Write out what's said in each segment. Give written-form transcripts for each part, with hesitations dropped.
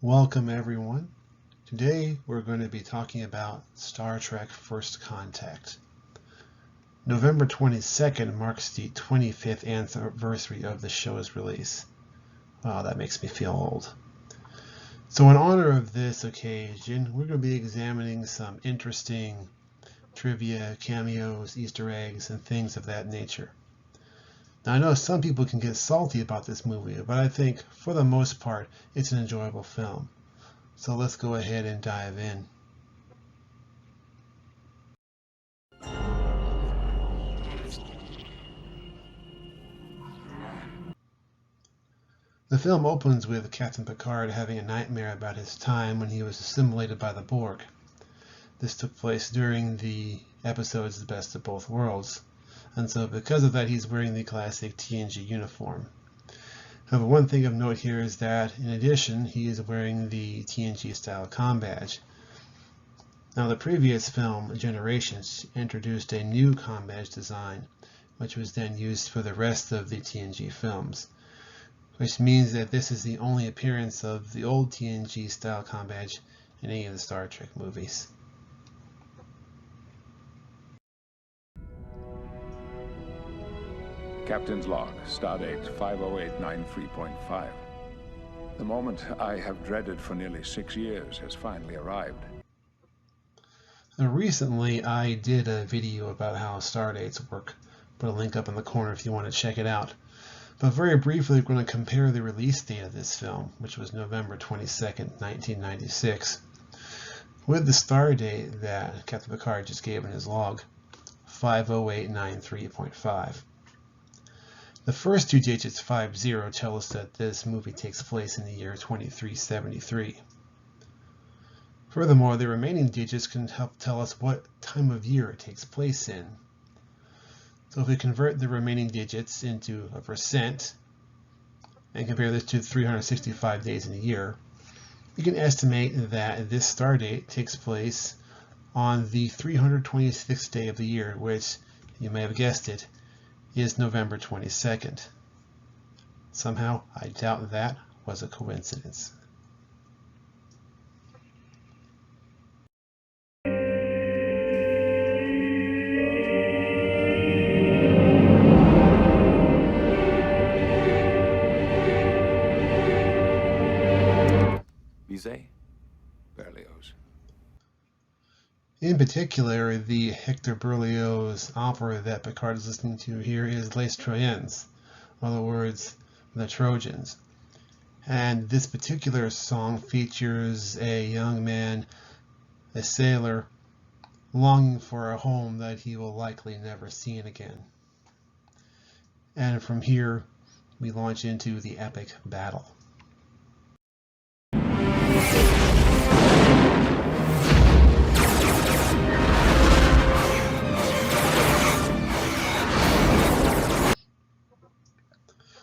Welcome everyone. Today we're going to be talking about Star Trek First Contact. November 22nd marks the 25th anniversary of the show's release. Wow, that makes me feel old. So in honor of this occasion, we're going to be examining some interesting trivia, cameos, Easter eggs, and things of that nature. Now I know some people can get salty about this movie, but I think for the most part it's an enjoyable film. So let's go ahead and dive in. The film opens with Captain Picard having a nightmare about his time when he was assimilated by the Borg. This took place during the episode's The Best of Both Worlds, and so because of that he's wearing the classic TNG uniform. However, one thing of note here is that in addition he is wearing the TNG style comm badge. Now the previous film, Generations, introduced a new comm badge design, which was then used for the rest of the TNG films, which means that this is the only appearance of the old TNG style comm badge in any of the Star Trek movies. Captain's log, stardate 50893.5. The moment I have dreaded for nearly 6 years has finally arrived. Recently, I did a video about how stardates work. Put a link up in the corner if you want to check it out. But very briefly, we're going to compare the release date of this film, which was November 22nd, 1996, with the star date that Captain Picard just gave in his log, 50893.5. The first two digits, 50, tell us that this movie takes place in the year 2373. Furthermore, the remaining digits can help tell us what time of year it takes place in. So if we convert the remaining digits into a percent and compare this to 365 days in a year, we can estimate that this star date takes place on the 326th day of the year, which, you may have guessed it, is November 22nd. Somehow, I doubt that was a coincidence. Berlioz. In particular, the Hector Berlioz opera that Picard is listening to here is Les Troyens, in other words, the Trojans. And this particular song features a young man, a sailor, longing for a home that he will likely never see again. And from here, we launch into the epic battle.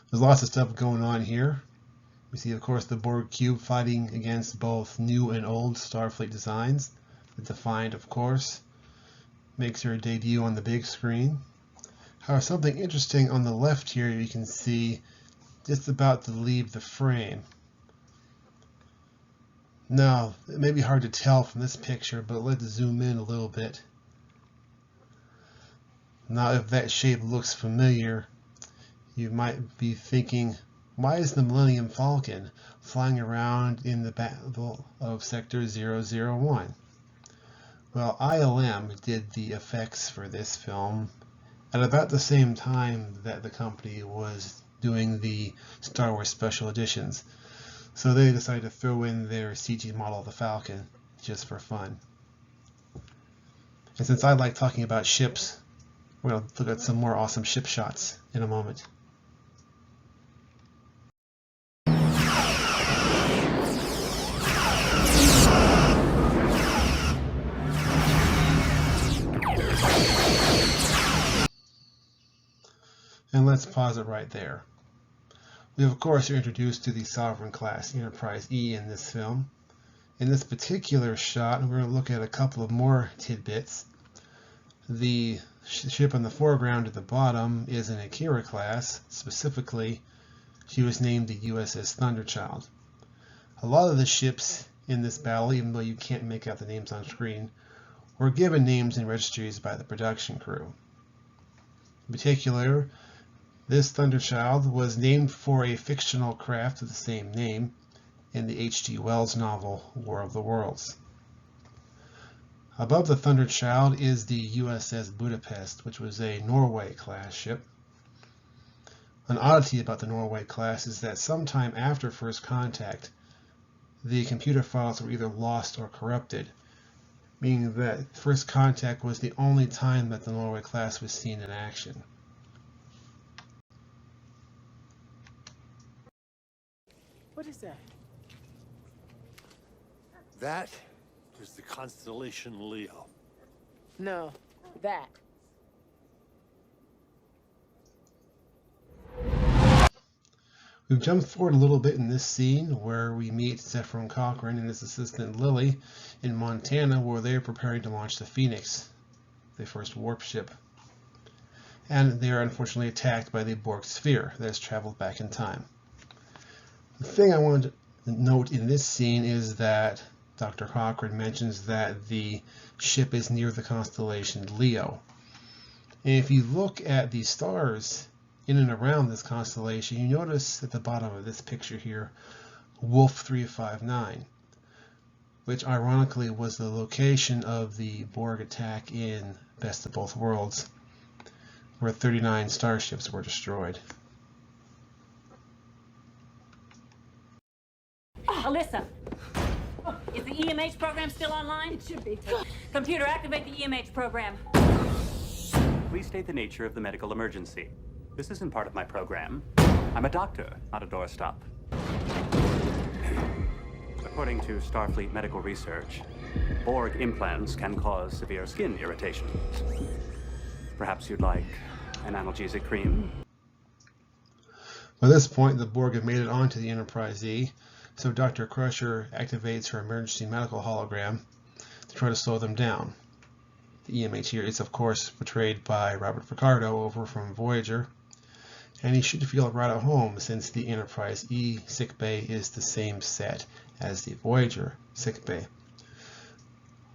There's lots of stuff going on here. We see, of course, the Borg cube fighting against both new and old Starfleet designs. The Defiant, of course, makes her debut on the big screen. However, something interesting on the left here you can see just about to leave the frame. Now, it may be hard to tell from this picture, but let's zoom in a little bit. Now, if that shape looks familiar, you might be thinking, why is the Millennium Falcon flying around in the battle of Sector 001? Well, ILM did the effects for this film at about the same time that the company was doing the Star Wars Special Editions. So they decided to throw in their CG model of the Falcon just for fun. And since I like talking about ships, we're going to look at some more awesome ship shots in a moment. And let's pause it right there. We, of course, are introduced to the Sovereign class Enterprise E in this film. In this particular shot, we're going to look at a couple of more tidbits. The ship in the foreground at the bottom is an Akira class. Specifically, she was named the USS Thunderchild. A lot of the ships in this battle, even though you can't make out the names on screen, were given names and registries by the production crew. In particular, this Thunderchild was named for a fictional craft of the same name in the H.G. Wells novel War of the Worlds. Above the Thunderchild is the USS Budapest, which was a Norway-class ship. An oddity about the Norway class is that sometime after First Contact, the computer files were either lost or corrupted, meaning that First Contact was the only time that the Norway class was seen in action. What is that? That is the constellation Leo. No, that. We've jumped forward a little bit in this scene where we meet Zefram Cochrane and his assistant Lily in Montana, where they're preparing to launch the Phoenix, the first warp ship. And they are unfortunately attacked by the Borg sphere that has traveled back in time. The thing I wanted to note in this scene is that Dr. Cochrane mentions that the ship is near the constellation Leo. And if you look at the stars in and around this constellation, you notice at the bottom of this picture here, Wolf 359, which ironically was the location of the Borg attack in Best of Both Worlds, where 39 starships were destroyed. Alyssa, is the EMH program still online? It should be. Computer, activate the EMH program. Please state the nature of the medical emergency. This isn't part of my program. I'm a doctor, not a doorstop. According to Starfleet medical research, Borg implants can cause severe skin irritation. Perhaps you'd like an analgesic cream? By this point, the Borg have made it onto the Enterprise E, so Dr. Crusher activates her emergency medical hologram to try to slow them down. The EMH here is, of course, portrayed by Robert Picardo over from Voyager, and he should feel right at home since the Enterprise E sickbay is the same set as the Voyager sickbay.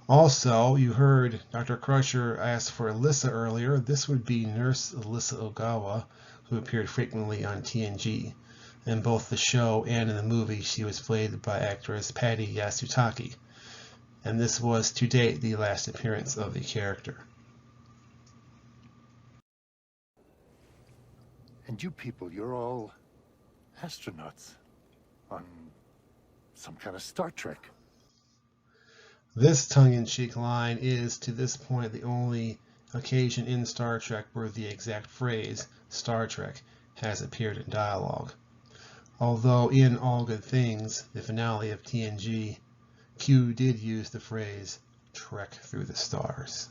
Also, you heard Dr. Crusher ask for Alyssa earlier. This would be Nurse Alyssa Ogawa, who appeared frequently on TNG. In both the show and in the movie, she was played by actress Patty Yasutake, and this was to date the last appearance of the character. And you people, you're all astronauts on some kind of Star Trek. This tongue-in-cheek line is, to this point, the only occasion in Star Trek where the exact phrase, Star Trek, has appeared in dialogue. Although in All Good Things, the finale of TNG, Q did use the phrase, Trek through the stars.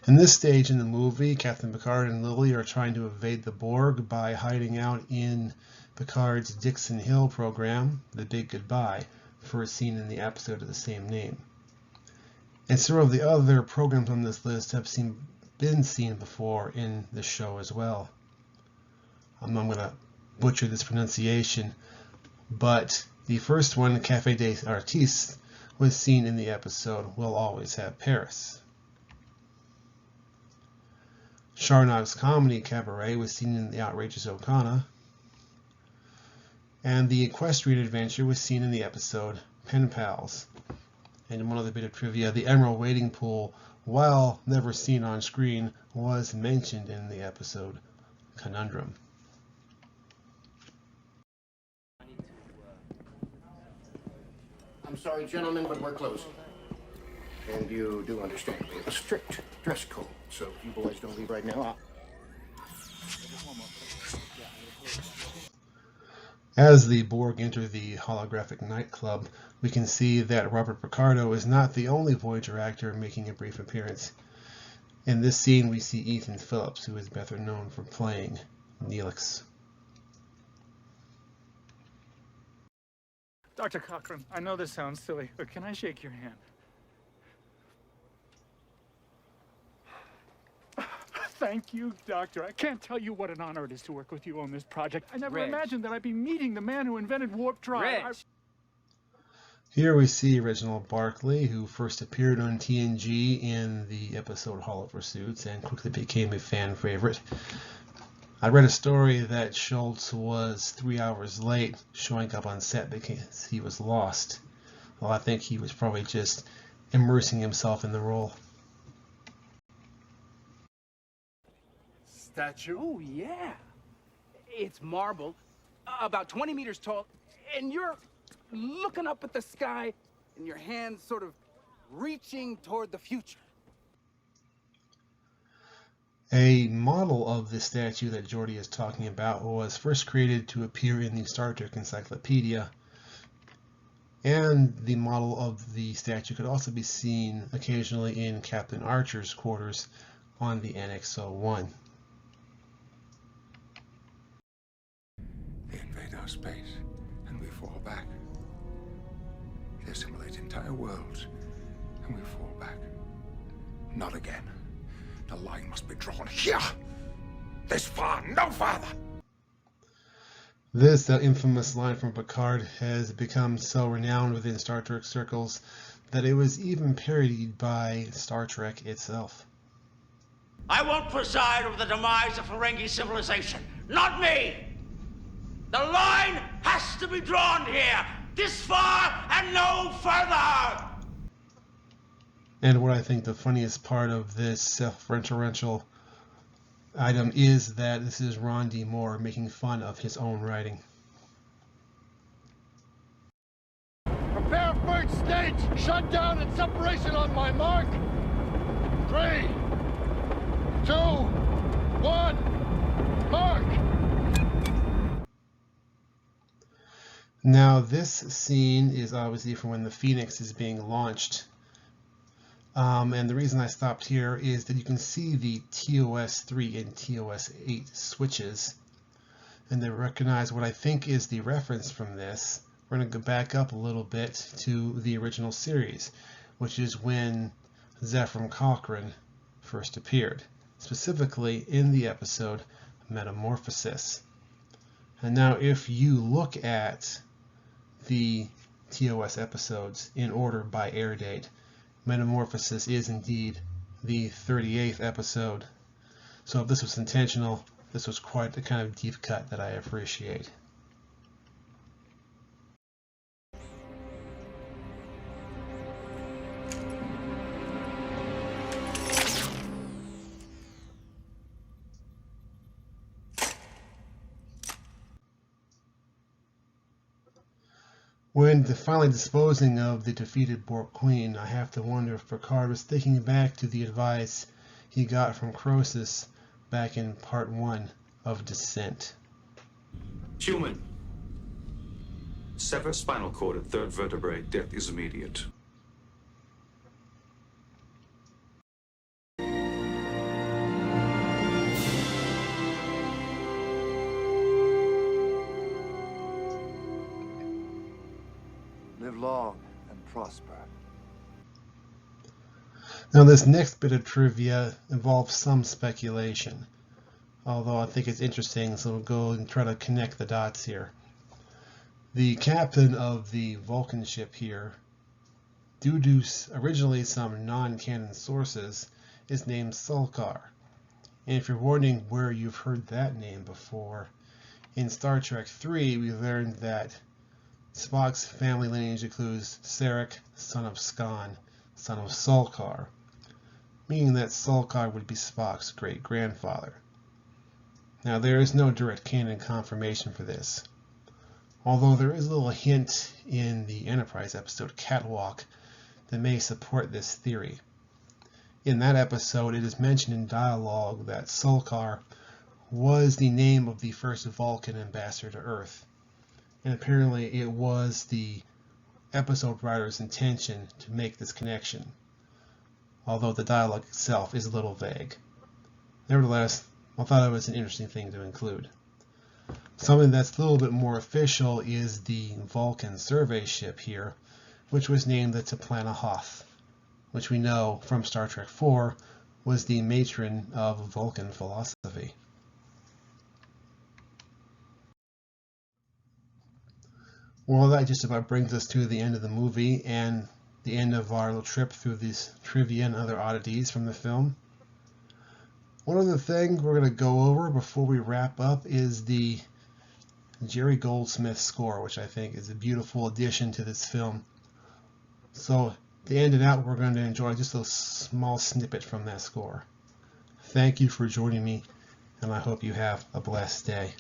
In this stage in the movie, Captain Picard and Lily are trying to evade the Borg by hiding out in Picard's Dixon Hill program, The Big Goodbye, first seen in the episode of the same name. And several of the other programs on this list have been seen before in the show as well. I'm going to butcher this pronunciation, but the first one, Café des Artistes, was seen in the episode We'll Always Have Paris. Charnock's comedy Cabaret was seen in The Outrageous Okana, and the Equestrian Adventure was seen in the episode Pen Pals. And one other bit of trivia, the Emerald Wading Pool, while never seen on screen, was mentioned in the episode Conundrum. I'm sorry, gentlemen, but we're closing. And you do understand we have a strict dress code, so if you boys don't leave right now, As the Borg enter the holographic nightclub, we can see that Robert Picardo is not the only Voyager actor making a brief appearance. In this scene, we see Ethan Phillips, who is better known for playing Neelix. Dr. Cochran, I know this sounds silly, but can I shake your hand? Thank you, Doctor. I can't tell you what an honor it is to work with you on this project. I never imagined that I'd be meeting the man who invented warp drive. Here we see Reginald Barclay, who first appeared on TNG in the episode Hall of Pursuits and quickly became a fan favorite. I read a story that Schultz was 3 hours late showing up on set because he was lost. Well, I think he was probably just immersing himself in the role. Statue? Oh, yeah. It's marble, about 20 meters tall, and you're looking up at the sky, and your hands sort of reaching toward the future. A model of the statue that Geordi is talking about was first created to appear in the Star Trek Encyclopedia, and the model of the statue could also be seen occasionally in Captain Archer's quarters on the NX-01. They invade our space, and we fall back. They assimilate entire worlds, and we fall back. Not again. The line must be drawn here. This far, no farther. This infamous line from Picard has become so renowned within Star Trek circles that it was even parodied by Star Trek itself. I won't preside over the demise of Ferengi civilization. Not me! The line has to be drawn here, this far and no further! And what I think the funniest part of this self-referential item is that this is Ron D. Moore making fun of his own writing. Prepare first stage! Shut down and separation on my mark! 3, 2, 1, mark! Now this scene is obviously from when the Phoenix is being launched. And the reason I stopped here is that you can see the TOS-3 and TOS-8 switches, and they recognize what I think is the reference from this. We're going to go back up a little bit to the original series, which is when Zefram Cochrane first appeared, specifically in the episode Metamorphosis. And now if you look at the TOS episodes in order by air date, Metamorphosis is indeed the 38th episode. So if this was intentional, this was quite the kind of deep cut that I appreciate. When finally disposing of the defeated Borg Queen, I have to wonder if Picard was thinking back to the advice he got from Croesus back in Part 1 of Descent. Human. Sever spinal cord at third vertebrae. Death is immediate. Live long and prosper. Now this next bit of trivia involves some speculation, although I think it's interesting, so we'll go and try to connect the dots here. The captain of the Vulcan ship here, due to originally some non-canon sources, is named Sulkar. And if you're wondering where you've heard that name before, in Star Trek 3 we learned that Spock's family lineage includes Sarek, son of Skan, son of Sulkar, meaning that Sulkar would be Spock's great-grandfather. Now there is no direct canon confirmation for this, although there is a little hint in the Enterprise episode Catwalk that may support this theory. In that episode it is mentioned in dialogue that Sulkar was the name of the first Vulcan ambassador to Earth, and apparently it was the episode writer's intention to make this connection, although the dialogue itself is a little vague. Nevertheless, I thought it was an interesting thing to include. Something that's a little bit more official is the Vulcan survey ship here, which was named the T'Plana Hoth, which we know from Star Trek IV was the matron of Vulcan philosophy. Well, that just about brings us to the end of the movie and the end of our little trip through these trivia and other oddities from the film. One other thing we're going to go over before we wrap up is the Jerry Goldsmith score, which I think is a beautiful addition to this film. So to end it out, we're going to enjoy just a small snippet from that score. Thank you for joining me, and I hope you have a blessed day.